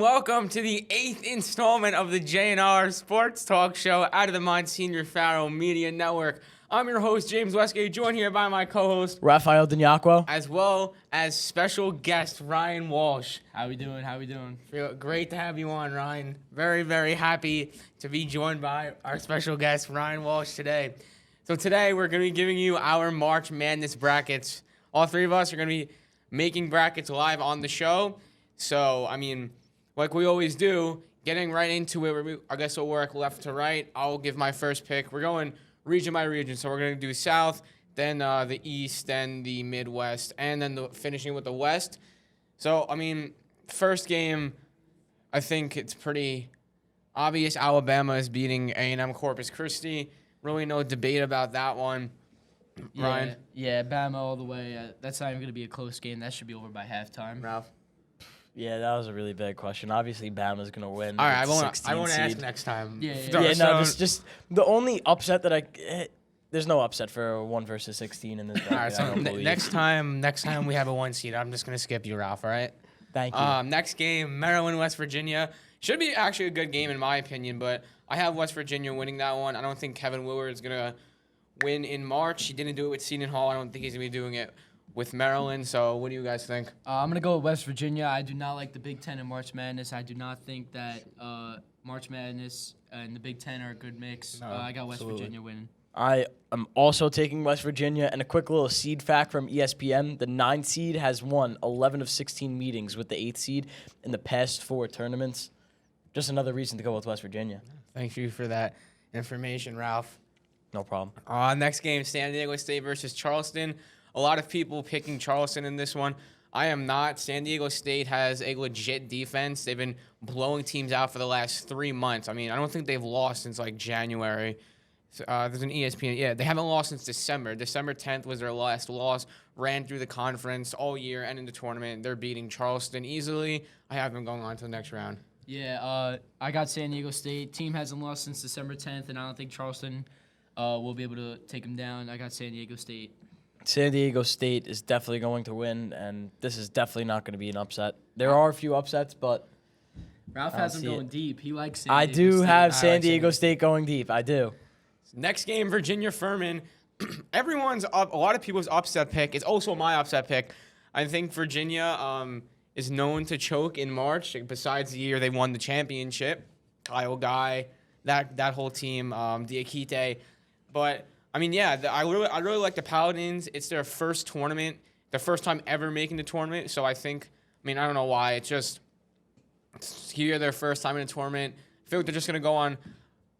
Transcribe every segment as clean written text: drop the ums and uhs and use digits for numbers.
welcome to the 8th installment of the JNR Sports Talk Show out of the Monsignor Farrell Media Network. I'm your host, James Westgate, joined here by my co-host, Raffaelle Donniacuo, as well as special guest, Ryan Walsh. How we doing? Great to have you on, Ryan. Very, very happy to be joined by our special guest, Ryan Walsh, today. So today, we're going to be giving you our March Madness brackets. All three of us are going to be making brackets live on the show. So, like we always do, getting right into it, I guess we'll work left to right. I'll give my first pick. We're going region by region. So we're going to do South, then the East, then the Midwest, and then finishing with the West. So, first game, I think it's pretty obvious. Alabama is beating A&M Corpus Christi. Really no debate about that one. Ryan? Yeah, Bama all the way. That's not even going to be a close game. That should be over by halftime. Ralph? Yeah, that was a really big question. Obviously, Bama's going to win. All right, I won't seed. ask next time. Just the only upset that there's no upset for a 1 versus 16 in this bracket. All right, so next time we have a 1 seed, I'm just going to skip you, Ralph, all right? Thank you. Next game, Maryland, West Virginia. Should be actually a good game in my opinion, but I have West Virginia winning that one. I don't think Kevin Willard is going to win in March. He didn't do it with Seton Hall. I don't think he's going to be doing it with Maryland. So what do you guys think? I'm going to go with West Virginia. I do not like the Big Ten and March Madness. I do not think that March Madness and the Big Ten are a good mix. No, I got West absolutely. Virginia winning. I am also taking West Virginia, and a quick little seed fact from ESPN. The 9 seed has won 11 of 16 meetings with the 8th seed in the past 4 tournaments. Just another reason to go with West Virginia. Thank you for that information, Ralph. No problem. Next game, San Diego State versus Charleston. A lot of people picking Charleston in this one. I am not. San Diego State has a legit defense. They've been blowing teams out for the last 3 months. I don't think they've lost since January. There's an ESPN. Yeah, they haven't lost since December. December 10th was their last loss. Ran through the conference all year and in the tournament. They're beating Charleston easily. I have them going on to the next round. Yeah, I got San Diego State. Team hasn't lost since December 10th, and I don't think Charleston will be able to take them down. I got San Diego State. San Diego State is definitely going to win, and this is definitely not going to be an upset. There are a few upsets, but Ralph has them going deep. He likes San I Diego do State. have San Diego State going deep. I do. Next game, Virginia Furman. Everyone's up. A lot of people's upset pick. It's also my upset pick. I think Virginia is known to choke in March. Besides the year they won the championship, Kyle Guy, that whole team, Diakite. But I really like the Paladins. It's their first tournament, the first time ever making the tournament. So I think, I don't know why. It's here their first time in a tournament. I feel like they're just gonna go on.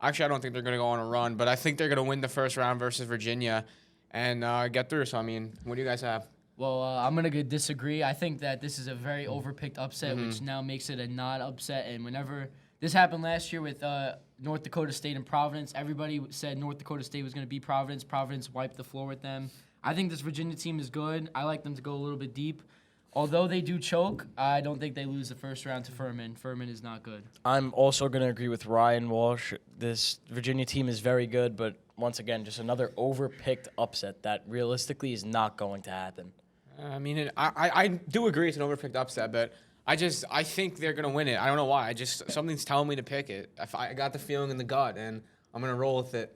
Actually, I don't think they're going to go on a run, but I think they're going to win the first round versus Virginia and get through. So, what do you guys have? Well, I'm going to disagree. I think that this is a very overpicked upset, which now makes it a not upset. And whenever this happened last year with North Dakota State and Providence, everybody said North Dakota State was going to beat Providence. Providence wiped the floor with them. I think this Virginia team is good. I like them to go a little bit deep. Although they do choke, I don't think they lose the first round to Furman. Furman is not good. I'm also going to agree with Ryan Walsh. This Virginia team is very good, but once again, just another overpicked upset that realistically is not going to happen. I do agree it's an overpicked upset, but I think they're going to win it. I don't know why. Something's telling me to pick it. I got the feeling in the gut, and I'm going to roll with it.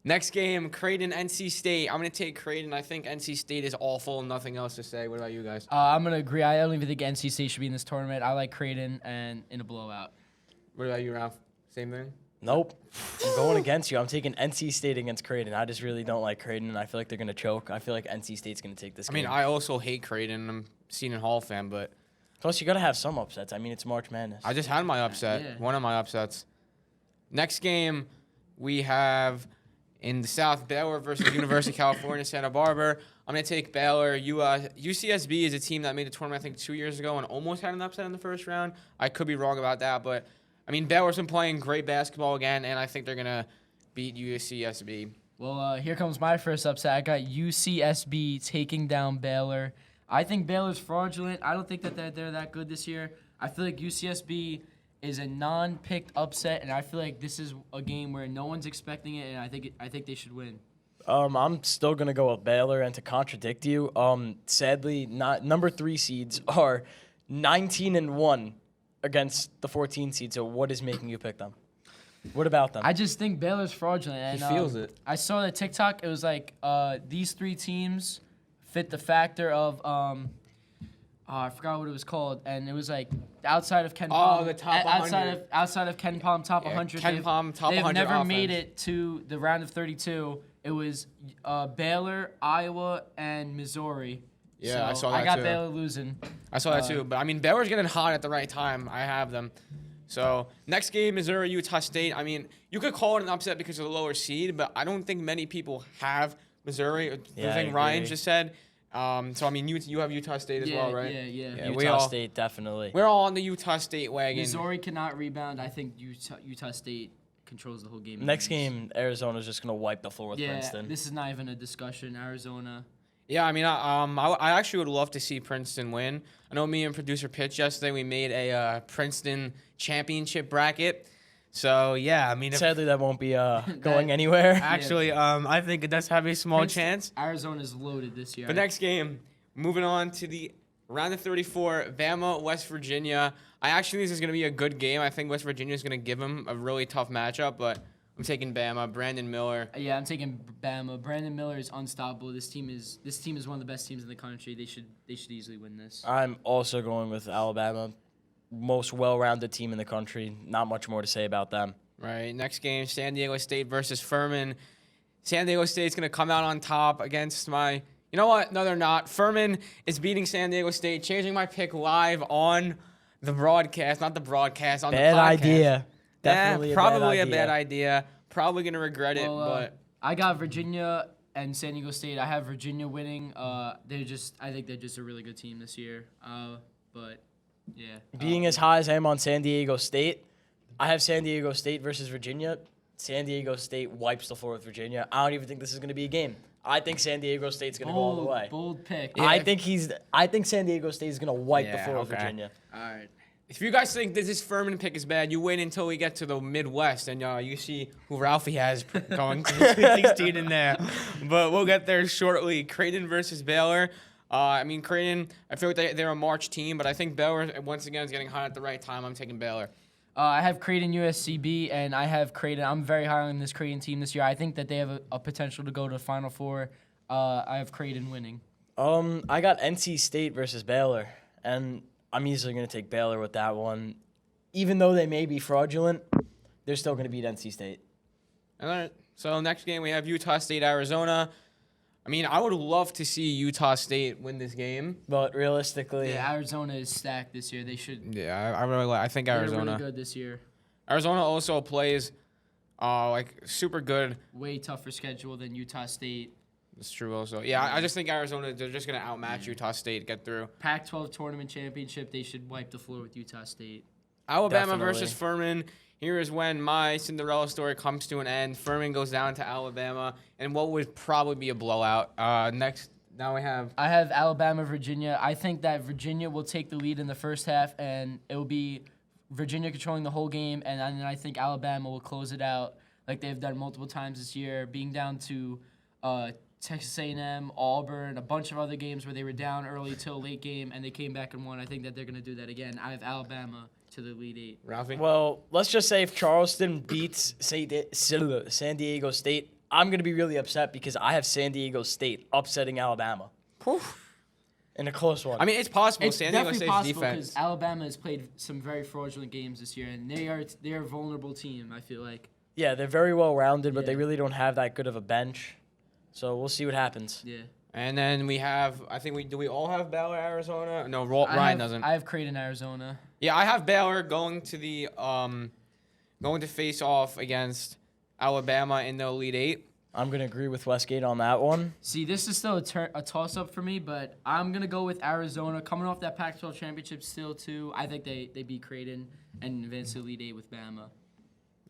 Next game, Creighton, NC State. I'm going to take Creighton. I think NC State is awful. Nothing else to say. What about you guys? I'm going to agree. I don't even think NC State should be in this tournament. I like Creighton and in a blowout. What about you, Ralph? Same thing? Nope. I'm going against you. I'm taking NC State against Creighton. I just really don't like Creighton, and I feel like they're going to choke. I feel like NC State's going to take this game. I also hate Creighton. I'm a Seton Hall fan, but... Plus, you got to have some upsets. It's March Madness. I just had my upset. Yeah. One of my upsets. Next game, we have... in the South, Baylor versus University of California, Santa Barbara. I'm going to take Baylor. UCSB is a team that made the tournament, I think, 2 years ago and almost had an upset in the first round. I could be wrong about that, but, Baylor's been playing great basketball again, and I think they're going to beat UCSB. Well, here comes my first upset. I got UCSB taking down Baylor. I think Baylor's fraudulent. I don't think that they're that good this year. I feel like UCSB is a non-picked upset, and I feel like this is a game where no one's expecting it, and I think they should win. I'm still gonna go with Baylor, and to contradict you, sadly, not number 3 seeds are 19-1 against the 14 seed. So what is making you pick them? What about them? I just think Baylor's fraudulent. And, He feels it. I saw the TikTok. It was like these three teams fit the factor of I forgot what it was called, and it was like outside of Ken Palm. The top 100. outside of Ken Palm top 100. Ken Palm top 100 They've never offense. made it to the round of 32. It was Baylor, Iowa, and Missouri. Yeah, so I saw that I got too. Baylor losing. I saw that too. But, I mean, Baylor's getting hot at the right time. I have them. So, next game, Missouri, Utah State. I mean, you could call it an upset because of the lower seed, but I don't think many people have Missouri. The Yeah, I thing Ryan agree. just said. So, I mean, you have Utah State as well, right? Yeah. we Utah all- State, definitely. We're all on the Utah State wagon. Missouri cannot rebound. I think Utah State controls the whole game. Next game, Arizona's just going to wipe the floor with Yeah, Princeton. this is not even a discussion. Arizona. Yeah, I mean, I actually would love to see Princeton win. I know me and producer Pitch yesterday, we made a Princeton championship bracket. So, yeah, I mean, Sadly, that won't be going anywhere. actually, I think it does have a small chance. Arizona's loaded this year. The next game, moving on to the round of 34, Bama, West Virginia. I actually think this is going to be a good game. I think West Virginia is going to give them a really tough matchup, but I'm taking Bama. Brandon Miller. Yeah, I'm taking Bama. Brandon Miller is unstoppable. This team is one of the best teams in the country. They should easily win this. I'm also going with Alabama. Most well-rounded team in the country. Not much more to say about them. Right. Next game, San Diego State versus Furman. San Diego State's going to come out on top against my... You know what? No, they're not. Furman is beating San Diego State, changing my pick live on the broadcast. Not the broadcast, on Bad the podcast. idea. Definitely probably a bad bad idea. Probably going to regret it, but... I got Virginia and San Diego State. I have Virginia winning. I think they're just a really good team this year. But yeah. Being as high as I am on San Diego State, I have San Diego State versus Virginia. San Diego State wipes the floor with Virginia. I don't even think this is going to be a game. I think San Diego State's going to go all the way. Bold pick. Yeah. I think San Diego State is going to wipe the Yeah, floor with okay. Virginia. All right. If you guys think this Furman pick is bad, you wait until we get to the Midwest and you see who Ralphie has going to the Sweet 16 in there. But we'll get there shortly. Creighton versus Baylor. I mean, Creighton, I feel like they're a March team, but I think Baylor, once again, is getting hot at the right time. I'm taking Baylor. I have Creighton USCB, and I have Creighton. I'm very high on this Creighton team this year. I think that they have a potential to go to the Final Four. I have Creighton winning. I got NC State versus Baylor, and I'm easily going to take Baylor with that one. Even though they may be fraudulent, they're still going to beat NC State. All right. So next game, we have Utah State, Arizona. I mean, I would love to see Utah State win this game. But realistically, Yeah, Arizona is stacked this year. They should. Yeah, I really like. I think Arizona. They're really good this year. Arizona also plays, like super good. Way tougher schedule than Utah State. It's true also. Yeah, I just think Arizona, they're just going to outmatch Utah State, get through. Pac-12 tournament championship. They should wipe the floor with Utah State. Alabama Definitely. versus Furman. Here is when my Cinderella story comes to an end. Furman goes down to Alabama, and what would probably be a blowout. Next, now we have... I have Alabama, Virginia. I think that Virginia will take the lead in the first half, and it will be Virginia controlling the whole game, and then I think Alabama will close it out like they've done multiple times this year, being down to Texas A&M, Auburn, a bunch of other games where they were down early till late game, and they came back and won. I think that they're going to do that again. I have Alabama to the Elite Eight. Ralphie? well, let's just say if Charleston beats San Diego State, I'm going to be really upset because I have San Diego State upsetting Alabama in a close one. I mean, it's possible. It's San Diego definitely State's possible defense. because Alabama has played some very fraudulent games this year, and they're a vulnerable team, I feel like. yeah, they're very well-rounded, but they Yeah. really don't have that good of a bench. So we'll see what happens. Yeah. And then we have, do we all have Baylor, Arizona? No, Ryan doesn't. I have Creighton, Arizona. Yeah, I have Baylor going to face off against Alabama in the Elite Eight. I'm going to agree with Westgate on that one. See, this is still a toss-up for me, but I'm going to go with Arizona. Coming off that Pac-12 championship still, too. I think they beat Creighton and advance to Elite Eight with Bama.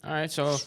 All right, so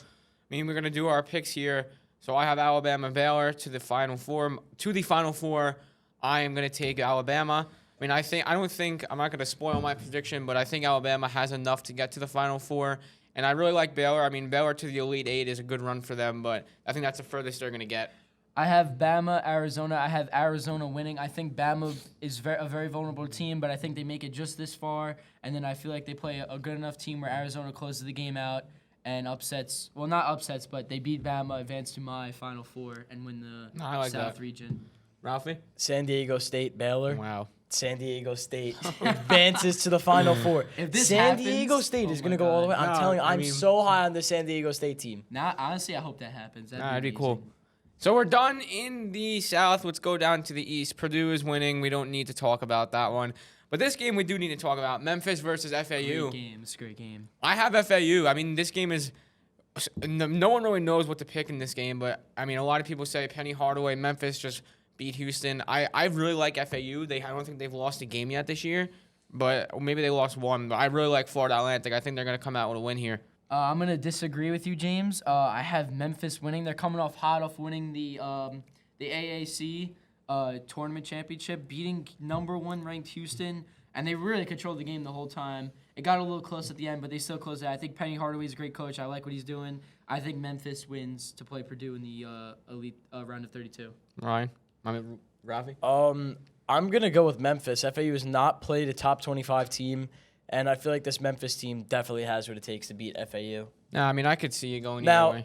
we're going to do our picks here. So I have Alabama, Baylor to the Final Four. To the Final Four, I am going to take Alabama. I'm not going to spoil my prediction, but I think Alabama has enough to get to the Final Four. And I really like Baylor. I mean, Baylor to the Elite Eight is a good run for them, but I think that's the furthest they're going to get. I have Bama, Arizona. I have Arizona winning. I think Bama is a very vulnerable team, but I think they make it just this far. And then I feel like they play a good enough team where Arizona closes the game out and upsets. Well, not upsets, but they beat Bama, advance to my Final Four, and win the South region. Ralphie? San Diego State, Baylor. Wow. San Diego State advances to the Final Four. If this San happens, Diego State is going to go all the way. I'm No, telling you, I I'm mean- so high on the San Diego State team. Honestly, I hope that happens. That'd be cool. So we're done in the South. Let's go down to the East. Purdue is winning. We don't need to talk about that one. But this game we do need to talk about. Memphis versus FAU. Great game. It's a great game. I have FAU. I mean, this game is no one really knows what to pick in this game, but I mean, a lot of people say Penny Hardaway, Memphis just beat Houston. I really like FAU. I don't think they've lost a game yet this year, but maybe they lost one. But I really like Florida Atlantic. I think they're going to come out with a win here. I'm going to disagree with you, James. I have Memphis winning. They're coming off hot off winning the AAC tournament championship, beating number 1 ranked Houston, and they really controlled the game the whole time. It got a little close at the end, but they still closed it. I think Penny Hardaway's a great coach. I like what he's doing. I think Memphis wins to play Purdue in the elite round of 32. Ryan? Rafi? I'm going to go with Memphis. FAU has not played a top 25 team, and I feel like this Memphis team definitely has what it takes to beat FAU. No, I mean, I could see you going Now, either way.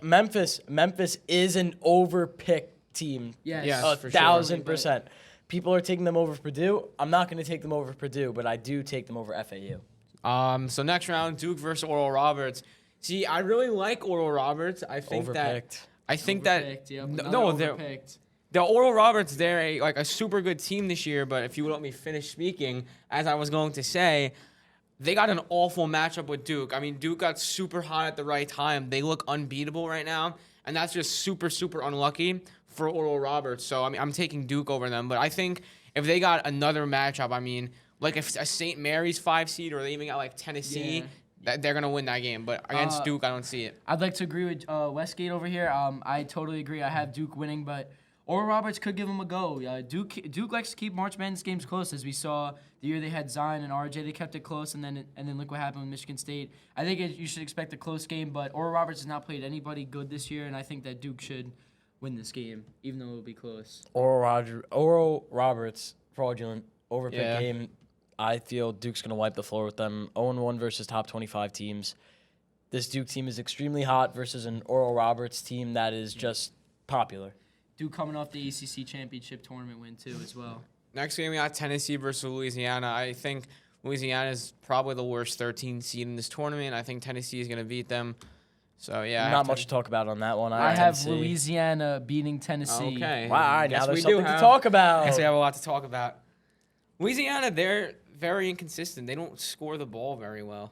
Memphis is an overpicked team. Yes, for 1,000%. People are taking them over Purdue. I'm not going to take them over Purdue, but I do take them over FAU. So next round, Duke versus Oral Roberts. See, I really like Oral Roberts. I think Overpicked. Overpicked, yep. they're Overpicked. the Oral Roberts. They're a super good team this year. But if you would let me finish speaking, as I was going to say, they got an awful matchup with Duke. I mean, Duke got super hot at the right time. They look unbeatable right now, and that's just super unlucky for Oral Roberts. So I mean, I'm taking Duke over them. But I think if they got another matchup, I mean, like if a St. Mary's 5 seed or they even got like Tennessee, they're gonna win that game. But against Duke, I don't see it. I'd like to agree with Westgate over here. I totally agree. I have Duke winning, but Oral Roberts could give them a go. Duke likes to keep March Madness games close, as we saw the year they had Zion and RJ. They kept it close, and then look what happened with Michigan State. I think you should expect a close game, but Oral Roberts has not played anybody good this year, and I think that Duke should win this game, even though it will be close. Oral Roberts, fraudulent, overpicked Yeah. game. I feel Duke's going to wipe the floor with them. 0-1 versus top 25 teams. This Duke team is extremely hot versus an Oral Roberts team that is just popular. Duke coming off the ACC championship tournament win, too, as well. Next game, we got Tennessee versus Louisiana. I think Louisiana is probably the worst 13 seed in this tournament. I think Tennessee is going to beat them. So, yeah. Not much to talk about on that one. I have Tennessee. Louisiana beating Tennessee. Okay. Wow, all right, Guess now there's we do something to have- talk I about. guess we have a lot to talk about. Louisiana, they're very inconsistent. They don't score the ball very well.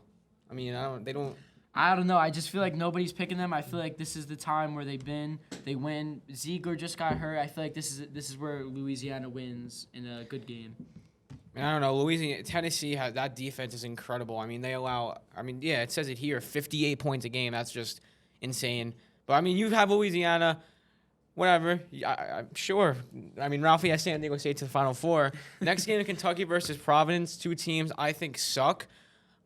I mean, they don't. I don't know. I just feel like nobody's picking them. I feel like this is the time where they win. Ziegler just got hurt. I feel like this is where Louisiana wins in a good game. I don't know. Tennessee has that defense is incredible. I mean, they allow. I mean, yeah, it says it here, 58 points a game. That's just insane. But I mean, you have Louisiana. Whatever. I'm sure. I mean, Ralphie has San Diego State to the Final Four. Next game, Kentucky versus Providence. 2 teams I think suck.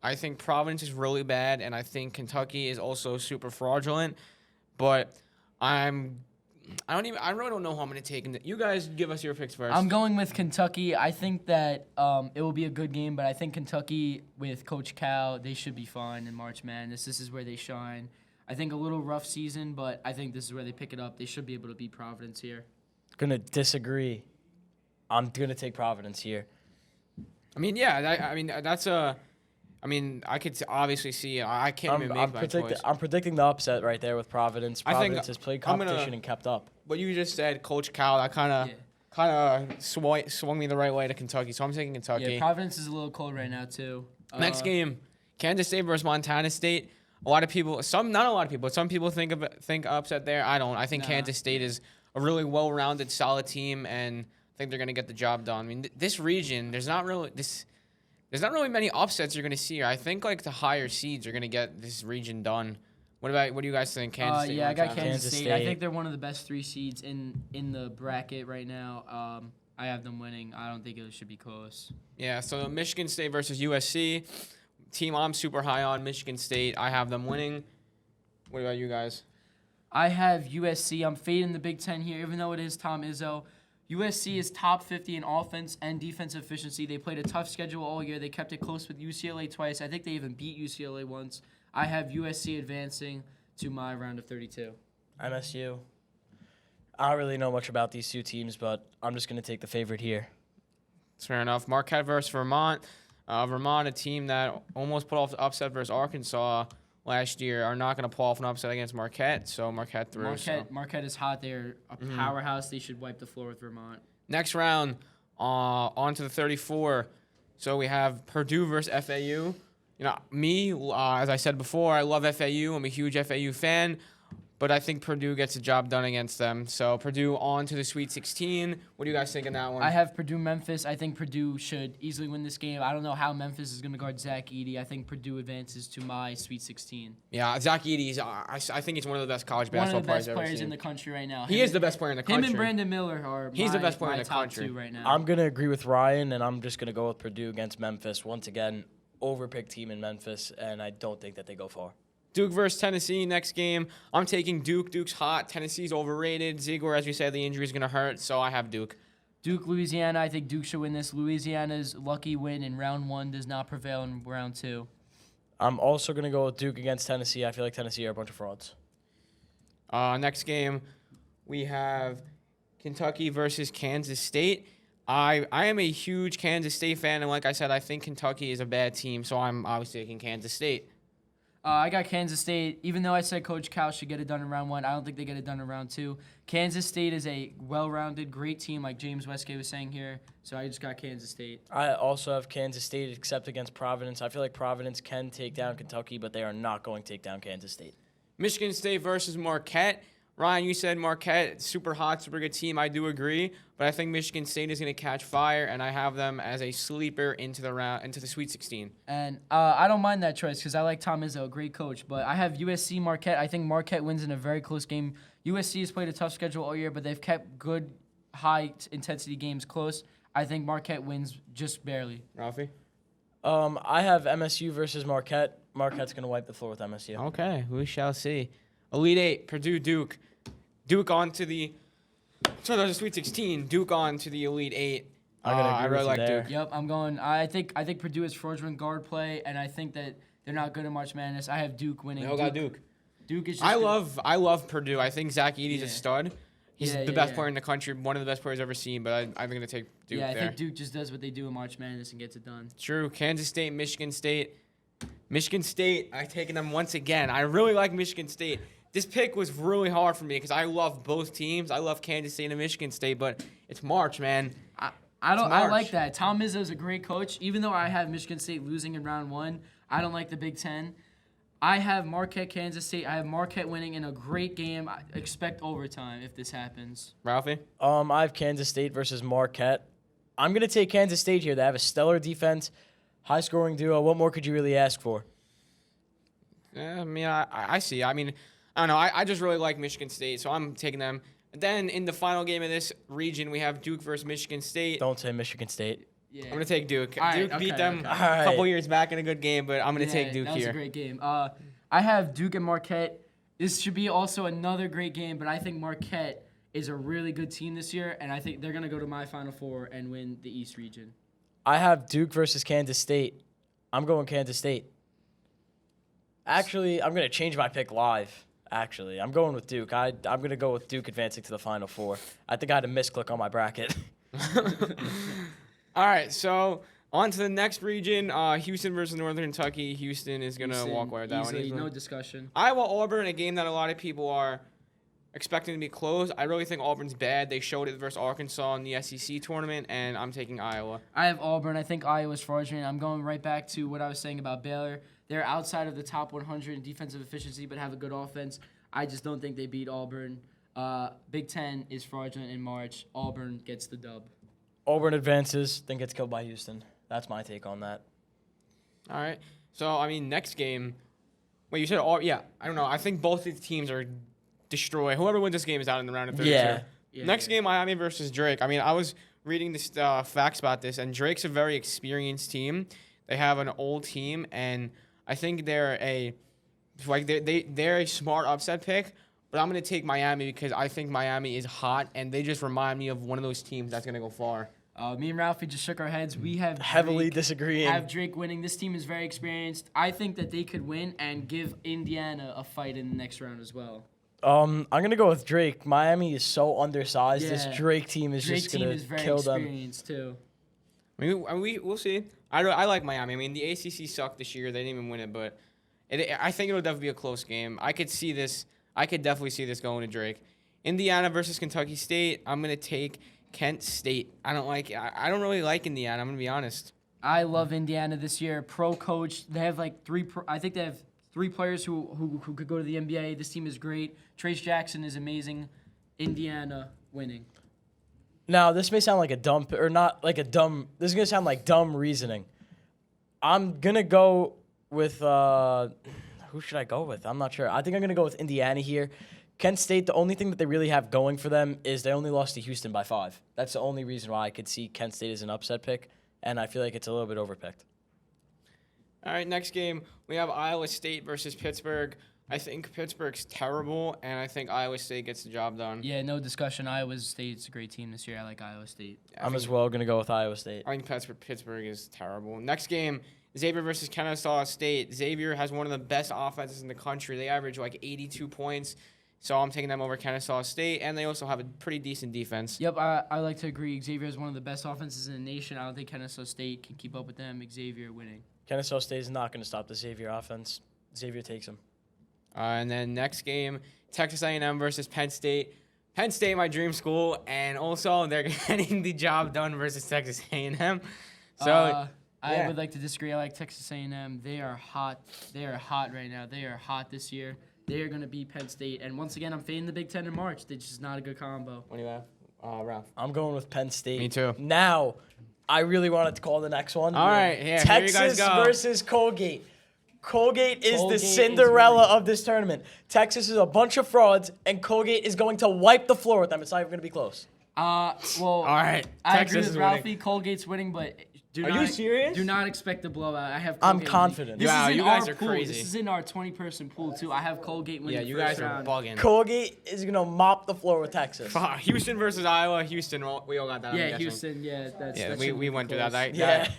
I think Providence is really bad, and I think Kentucky is also super fraudulent. But I really don't know who I'm going to take. You guys give us your picks first. I'm going with Kentucky. I think that it will be a good game, but I think Kentucky with Coach Cal, they should be fine in March Madness. This is where they shine. I think a little rough season, but I think this is where they pick it up. They should be able to beat Providence here. Gonna disagree. I'm gonna take Providence here. I mean, yeah. I mean, I could obviously see it. I can't even make my choice. I'm predicting the upset right there with Providence. I think Providence has played I'm gonna- competition and kept up. What you just said, Coach Cal, that kind of swung me the right way to Kentucky. So I'm taking Kentucky. Yeah, Providence is a little cold right now too. Next game, Kansas State versus Montana State. A lot of people, not a lot of people, but some people think upset there. I don't. I think Kansas State is a really well-rounded, solid team, and I think they're going to get the job done. I mean, this region, there's not really many upsets you're going to see here. I think like the higher seeds are going to get this region done. What do you guys think? Kansas State. Yeah, I got Montana? Kansas State. I think they're one of the best 3 seeds in the bracket right now. I have them winning. I don't think it should be close. Yeah, so Michigan State versus USC. Team I'm super high on, Michigan State. I have them winning. What about you guys? I have USC. I'm fading the Big Ten here, even though it is Tom Izzo. USC is top 50 in offense and defensive efficiency. They played a tough schedule all year. They kept it close with UCLA twice. I think they even beat UCLA once. I have USC advancing to my round of 32. MSU. I don't really know much about these two teams, but I'm just going to take the favorite here. That's fair enough. Marquette versus Vermont. Vermont, a team that almost put off the upset versus Arkansas last year, are not going to pull off an upset against Marquette, so Marquette through. Marquette is hot. They're a powerhouse. They should wipe the floor with Vermont. Next round, on to the 34. So we have Purdue versus FAU. Me, as I said before, I love FAU. I'm a huge FAU fan, but I think Purdue gets the job done against them. So Purdue on to the Sweet 16. What do you guys think in that one? I have Purdue-Memphis. I think Purdue should easily win this game. I don't know how Memphis is going to guard Zach Edey. I think Purdue advances to my Sweet 16. Yeah, Zach Edey, I think he's one of the best college basketball players I've ever seen. One of the best players in the country right now. He is the best player in the country. Him and Brandon Miller are the best player in my the top country two right now. I'm going to agree with Ryan, and I'm just going to go with Purdue against Memphis. Once again, overpicked team in Memphis, and I don't think that they go far. Duke versus Tennessee next game. I'm taking Duke. Duke's hot. Tennessee's overrated. Ziegler, as we said, the injury is going to hurt, so I have Duke. Duke, Louisiana. I think Duke should win this. Louisiana's lucky win in round 1 does not prevail in round 2. I'm also going to go with Duke against Tennessee. I feel like Tennessee are a bunch of frauds. Next game, we have Kentucky versus Kansas State. I am a huge Kansas State fan, and like I said, I think Kentucky is a bad team, so I'm obviously taking Kansas State. I got Kansas State. Even though I said Coach Cal should get it done in round 1, I don't think they get it done in round 2. Kansas State is a well-rounded, great team, like James Westgate was saying here. So I just got Kansas State. I also have Kansas State except against Providence. I feel like Providence can take down Kentucky, but they are not going to take down Kansas State. Michigan State versus Marquette. Ryan, you said Marquette, super hot, super good team. I do agree, but I think Michigan State is going to catch fire, and I have them as a sleeper into the Sweet 16. And I don't mind that choice because I like Tom Izzo, a great coach. But I have USC Marquette. I think Marquette wins in a very close game. USC has played a tough schedule all year, but they've kept good, high-intensity games close. I think Marquette wins just barely. Ralphie? I have MSU versus Marquette. Marquette's going to wipe the floor with MSU. Okay, we shall see. Elite 8, Purdue, Duke. Duke on to the Sweet 16. Duke on to the Elite 8. I really like Duke. Yep, I'm going. I think Purdue is fraudulent guard play, and I think that they're not good at March Madness. I have Duke winning. I got Duke. Duke is. I love Purdue. I think Zach Edey's a stud. He's the best player in the country, one of the best players I've ever seen. But I'm going to take Duke there. I think Duke just does what they do in March Madness and gets it done. True. Kansas State, Michigan State. Michigan State, I've taken them once again. I really like Michigan State. This pick was really hard for me because I love both teams. I love Kansas State and Michigan State, but it's March, man. I like that. Tom Izzo is a great coach. Even though I have Michigan State losing in round 1, I don't like the Big Ten. I have Marquette, Kansas State. I have Marquette winning in a great game. I expect overtime if this happens. Ralphie? I have Kansas State versus Marquette. I'm going to take Kansas State here. They have a stellar defense, high-scoring duo. What more could you really ask for? I see. I mean, I don't know. I just really like Michigan State, so I'm taking them. And then in the final game of this region, we have Duke versus Michigan State. Don't say Michigan State. Yeah. I'm going to take Duke. Duke beat them a couple years back in a good game, but I'm going to take Duke here. That was a great game. I have Duke and Marquette. This should be also another great game, but I think Marquette is a really good team this year, and I think they're going to go to my Final Four and win the East region. I have Duke versus Kansas State. I'm going Kansas State. Actually, I'm going to change my pick live. Actually, I'm going with Duke. I'm going to go with Duke advancing to the Final Four. I think I had a misclick on my bracket. All right, so on to the next region, Houston versus Northern Kentucky. Houston is going to walk away with that one easily. No discussion. Iowa, Auburn, a game that a lot of people are expecting to be close. I really think Auburn's bad. They showed it versus Arkansas in the SEC tournament, and I'm taking Iowa. I have Auburn. I think Iowa's fraudulent. I'm going right back to what I was saying about Baylor. They're outside of the top 100 in defensive efficiency, but have a good offense. I just don't think they beat Auburn. Big Ten is fraudulent in March. Auburn gets the dub. Auburn advances, then gets killed by Houston. That's my take on that. All right. So, I mean, next game. Wait, you said Auburn? Yeah, I don't know. I think both these teams are destroyed. Whoever wins this game is out in the round of 32. Yeah. Next game, Miami versus Drake. I mean, I was reading the facts about this, and Drake's a very experienced team. They have an old team, and I think they're a smart upset pick, but I'm going to take Miami because I think Miami is hot, and they just remind me of one of those teams that's going to go far. Me and Ralphie just shook our heads. We have Heavily disagreeing. Have Drake winning. This team is very experienced. I think that they could win and give Indiana a fight in the next round as well. I'm gonna go with Drake. Miami is so undersized. Yeah. This Drake team is Drake just team gonna is very kill them. experienced too. We'll see. I like Miami. I mean, the ACC sucked this year. They didn't even win it, but I think it'll definitely be a close game. I could definitely see this going to Drake. Indiana versus Kentucky State. I'm gonna take Kent State. I don't really like Indiana. I'm gonna be honest. I love Indiana this year. Pro coach. They have like I think they have 3 players who could go to the NBA. This team is great. Trace Jackson is amazing. Indiana winning. Now, this may sound like a dumb, or not like a dumb, this is going to sound like dumb reasoning. I'm going to go with, who should I go with? I'm not sure. I think I'm going to go with Indiana here. Kent State, the only thing that they really have going for them is they only lost to Houston by 5. That's the only reason why I could see Kent State as an upset pick, and I feel like it's a little bit overpicked. All right, next game, we have Iowa State versus Pittsburgh. I think Pittsburgh's terrible, and I think Iowa State gets the job done. Yeah, no discussion. Iowa State's a great team this year. I like Iowa State. I'm as well going to go with Iowa State. I think Pittsburgh is terrible. Next game, Xavier versus Kennesaw State. Xavier has one of the best offenses in the country. They average like 82 points, so I'm taking them over Kennesaw State, and they also have a pretty decent defense. Yep, I like to agree. Xavier is one of the best offenses in the nation. I don't think Kennesaw State can keep up with them. Xavier winning. Kennesaw State is not going to stop the Xavier offense. Xavier takes them. And then next game, Texas A&M versus Penn State. Penn State, my dream school, and also they're getting the job done versus Texas A&M. So I would like to disagree. I like Texas A&M. They are hot. They are hot right now. They are hot this year. They are going to beat Penn State. And once again, I'm fading the Big Ten in March. It's just not a good combo. What do you have, Ralph? I'm going with Penn State. Me too. Now, I really wanted to call the next one. All right, yeah, Texas here you guys go. versus Colgate. Colgate is Colgate the is Cinderella winning. of this tournament. Texas is a bunch of frauds, and Colgate is going to wipe the floor with them. It's not even going to be close. All right, I Texas agree is with winning. Ralphie. Colgate's winning, but Are you serious? Do not expect a blowout. I have. I'm Colgate confident. Winning. This Wow, is in you guys our are pool. crazy. This is in our 20-person pool too. I have Colgate winning. Yeah, you first guys are round. bugging. Colgate is going to mop the floor with Texas. Houston versus Iowa. Houston, we all got that. I'm Yeah, guessing. Houston. Yeah, that's. Yeah, that we shouldn't be went through close. that. Yeah.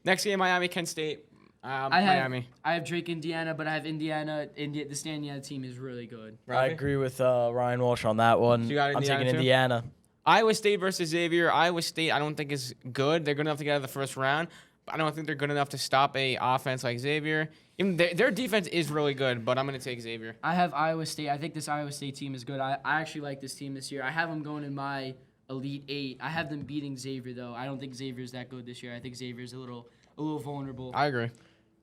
Next game, Miami, Kent State. I have Miami. Drake, Indiana, but I have Indiana. This Indiana team is really good. I Ralphie? agree with Ryan Walsh on that one. So you got I'm Indiana taking too? Indiana. Iowa State versus Xavier. Iowa State, I don't think is good. They're good enough to get out of the first round, but I don't think they're good enough to stop a offense like Xavier. Even their defense is really good, but I'm going to take Xavier. I have Iowa State. I think this Iowa State team is good. I actually like this team this year. I have them going in my Elite 8. I have them beating Xavier, though. I don't think Xavier's that good this year. I think Xavier's a little vulnerable. I agree.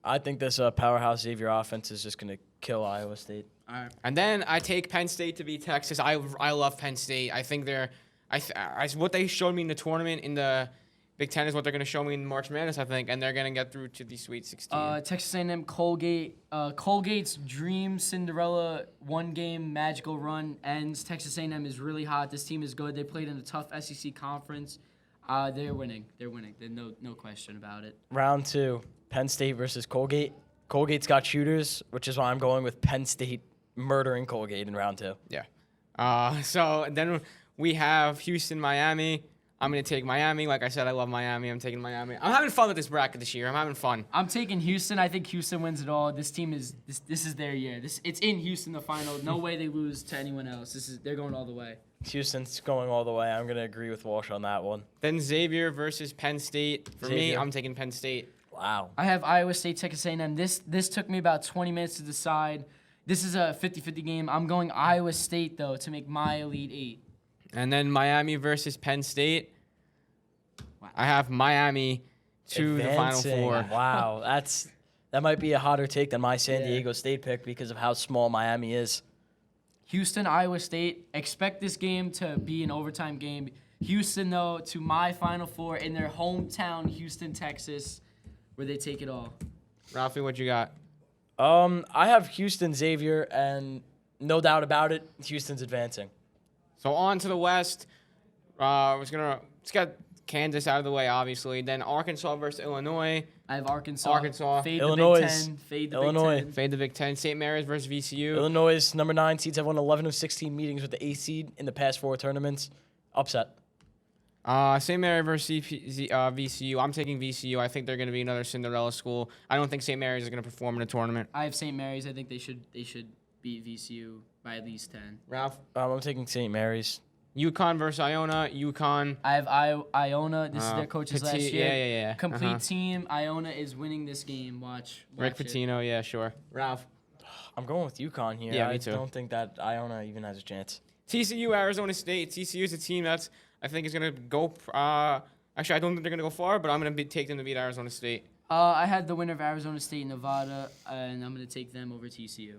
I think this powerhouse Xavier offense is just going to kill Iowa State. All right. And then I take Penn State to beat Texas. I love Penn State. I think what they showed me in the tournament in the Big Ten is what they're going to show me in March Madness, I think, and they're going to get through to the Sweet 16. Texas A&M, Colgate. Colgate's dream Cinderella one-game magical run ends. Texas A&M is really hot. This team is good. They played in a tough SEC conference. They're winning. They're winning. There's no question about it. Round 2, Penn State versus Colgate. Colgate's got shooters, which is why I'm going with Penn State murdering Colgate in round 2. Yeah. So then we have Houston, Miami. I'm going to take Miami. Like I said, I love Miami. I'm taking Miami. I'm having fun with this bracket this year. I'm having fun. I'm taking Houston. I think Houston wins it all. This team is this is their year. It's in Houston the final. No way they lose to anyone else. They're going all the way. Houston's going all the way. I'm going to agree with Walsh on that one. Then Xavier versus Penn State. For me, Xavier. I'm taking Penn State. Wow. I have Iowa State, Texas A&M. This took me about 20 minutes to decide. This is a 50-50 game. I'm going Iowa State, though, to make my Elite 8. And then Miami versus Penn State. Wow. I have Miami to the Final Advancing. Four. Wow. That might be a hotter take than my San Diego State pick because of how small Miami is. Houston, Iowa State. Expect this game to be an overtime game. Houston, though, to my Final Four in their hometown, Houston, Texas, where they take it all. Ralphie, what you got? I have Houston, Xavier, and no doubt about it, Houston's advancing. So on to the West. Let's Kansas out of the way, obviously. Then Arkansas versus Illinois. I have Arkansas. Arkansas. Fade Illinois. the Big Ten. Fade the Illinois. Big Ten. Fade the Big Ten. St. Mary's versus VCU. Illinois' number 9 seeds have won 11 of 16 meetings with the 8th seed in the past 4 tournaments. Upset. St. Mary versus VCU. I'm taking VCU. I think they're going to be another Cinderella school. I don't think St. Mary's is going to perform in a tournament. I have St. Mary's. I think they should beat VCU by at least 10. Ralph? I'm taking St. Mary's. UConn versus Iona. UConn. I have Iona. This is their coaches last year. Yeah. Complete team. Iona is winning this game. Watch Rick it. Pitino. Yeah, sure. Ralph? I'm going with UConn here. Yeah, me I too. don't think that Iona even has a chance. TCU, Arizona State. TCU is a team that's, I think, is going to go. Actually, I don't think they're going to go far, but I'm going to take them to beat Arizona State. I had the winner of Arizona State, Nevada, and I'm going to take them over TCU.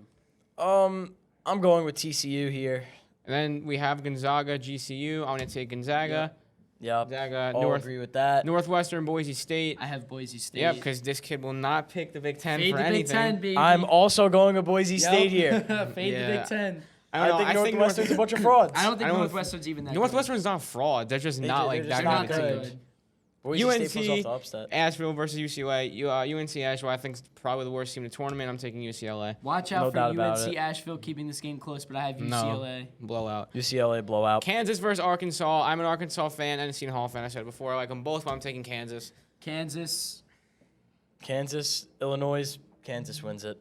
I'm going with TCU here. And then we have Gonzaga, GCU. I'm going to take Gonzaga. Yep. Gonzaga, All agree with that. Northwestern, Boise State. I have Boise State. Yep, because this kid will not pick the Big Ten Fade for the anything. Big Ten, baby. I'm also going with Boise State here. Fade Yeah. the Big Ten. I think Northwestern's a bunch of frauds. I don't think I don't- Northwestern's even that Northwestern's not fraud. They're just not like they're that just good not of a good. team. Boise UNC, State pulls off the upset. Asheville versus UCLA. UNC Asheville, I think, is probably the worst team in the tournament. I'm taking UCLA. Watch No out doubt for about UNC it. Asheville keeping this game close, but I have No. UCLA. Blowout. UCLA blowout. Kansas versus Arkansas. I'm an Arkansas fan and a Seton Hall fan. I said it before. I like them both, but I'm taking Kansas. Kansas. Illinois. Kansas wins it.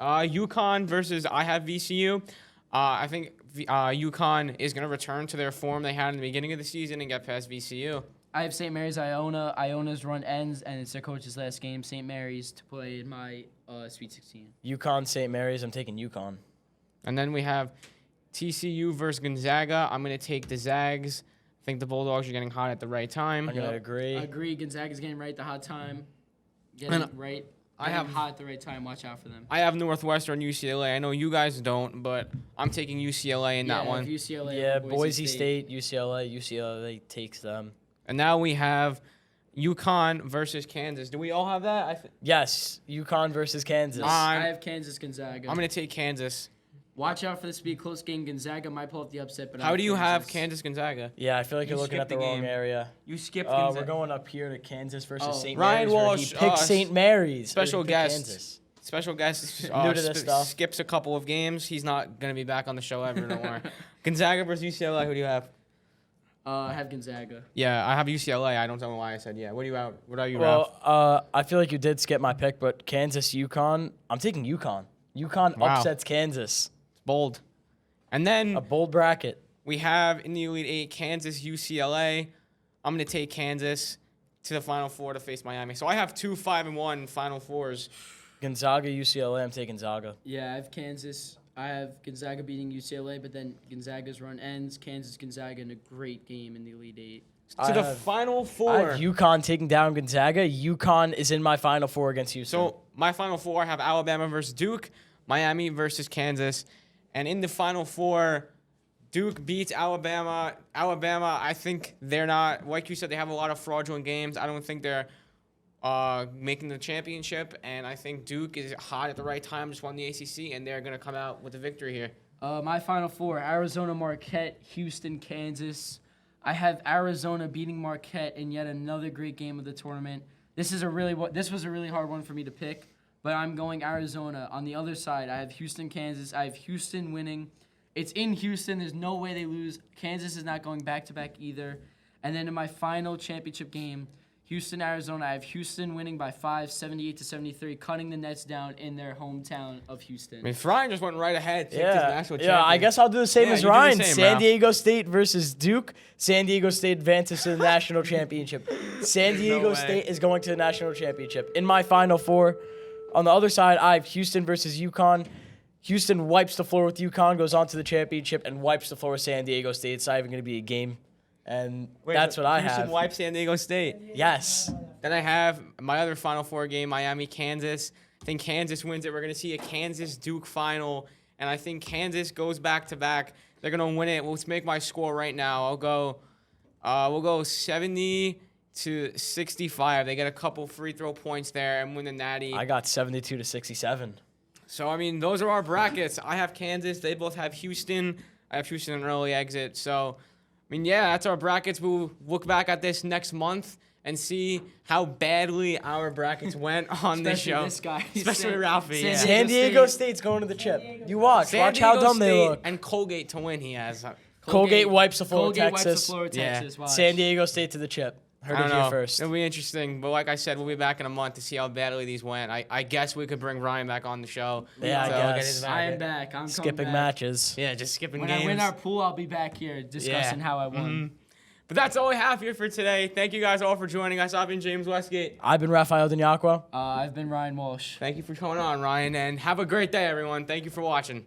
UConn versus I have VCU. I think UConn is going to return to their form they had in the beginning of the season and get past VCU. I have St. Mary's, Iona. Iona's run ends, and it's their coach's last game, St. Mary's, to play in my Sweet 16. UConn, St. Mary's. I'm taking UConn. And then we have TCU versus Gonzaga. I'm going to take the Zags. I think the Bulldogs are getting hot at the right time. I'm going to agree. I agree. Gonzaga's getting right at the hot time. Getting right. I have hot at the right time. Watch out for them. I have Northwestern, UCLA. I know you guys don't, but I'm taking UCLA in that I have one. UCLA. Yeah, over Boise State, UCLA. UCLA takes them. And now we have UConn versus Kansas. Do we all have that? Yes, UConn versus Kansas. I have Kansas, Gonzaga. I'm going to take Kansas. Watch out for this to be a close game. Gonzaga might pull up the upset, but How do you have Kansas, Gonzaga? Yeah, I feel like You you're looking at skipped the the wrong game. area. You skipped We're going up here to Kansas versus Oh. St. Ryan Mary's. where Walsh, he picked St. Mary's. special He picked guest. Kansas. Special guest New to this stuff. skips a couple of games. He's not going to be back on the show ever, don't worry. Gonzaga versus UCLA. Who do you have? I have Gonzaga. Yeah, I have UCLA. I don't know why I said yeah. What do you have? What are you, Well, Ralph? I feel like you did skip my pick, but Kansas, UConn. I'm taking UConn. UConn Wow. upsets Kansas. Bold. And then A bold bracket. we have in the Elite Eight, Kansas, UCLA. I'm going to take Kansas to the Final Four to face Miami. So I have 2 5-1 Final Fours. Gonzaga, UCLA. I'm taking Gonzaga. Yeah, I have Kansas. I have Gonzaga beating UCLA, but then Gonzaga's run ends. Kansas, Gonzaga in a great game in the Elite Eight. To the have- Final I Four. have UConn taking down Gonzaga. UConn is in my Final Four against Houston. So my Final Four, I have Alabama versus Duke, Miami versus Kansas. And in the Final Four, Duke beats Alabama. Alabama, I think they're not, like you said, they have a lot of fraudulent games. I don't think they're making the championship. And I think Duke is hot at the right time, just won the ACC, and they're going to come out with a victory here. My Final Four: Arizona, Marquette, Houston, Kansas. I have Arizona beating Marquette in yet another great game of the tournament. This was a really hard one for me to pick, but I'm going Arizona. On the other side, I have Houston, Kansas. I have Houston winning. It's in Houston. There's no way they lose. Kansas is not going back-to-back either. And then in my final championship game, Houston, Arizona, I have Houston winning by 5, 78-73, cutting the Nets down in their hometown of Houston. I mean, Ryan just went right ahead. Picked his national Yeah, I champion. guess I'll do the same Yeah, as you do the Ryan. same, San Ralph. Diego State versus Duke. San Diego State advances to the national championship. San Diego way. State is going to the national championship. In my Final Four, on the other side, I have Houston versus UConn. Houston wipes the floor with UConn, goes on to the championship, and wipes the floor with San Diego State. It's not even going to be a game. And that's what I Houston have. wipes San Diego State. Yes. Then I have my other Final Four game, Miami, Kansas. I think Kansas wins it. We're going to see a Kansas-Duke final, and I think Kansas goes back-to-back. They're going to win it. Let's make my score right now. We'll go 70-65. They get a couple free throw points there and win the Natty. I got 72-67. So, I mean, those are our brackets. I have Kansas. They both have Houston. I have Houston an early exit. So, mean, yeah, that's our brackets. We'll look back at this next month and see how badly our brackets went on this Especially show. this guy. Especially Ralphie. Yeah. San Diego State's going to the chip. You watch. San Watch how Diego dumb they State look. and Colgate to win. He has. Colgate wipes the floor with Colgate wipes Texas. the floor with Yeah. Texas. Watch. San Diego State to the chip. Heard I it don't here know. first. It'll be interesting. But like I said, we'll be back in a month to see how badly these went. I guess we could bring Ryan back on the show. Yeah, I to look at guess. his I am bracket. back. I'm Skipping coming back. matches. Yeah, just skipping When games. I win our pool, I'll be back here discussing how I won. But that's all we have here for today. Thank you guys all for joining us. I've been James Westgate. I've been Raffaelle Donniacuo. I've been Ryan Walsh. Thank you for coming on, Ryan, and have a great day, everyone. Thank you for watching.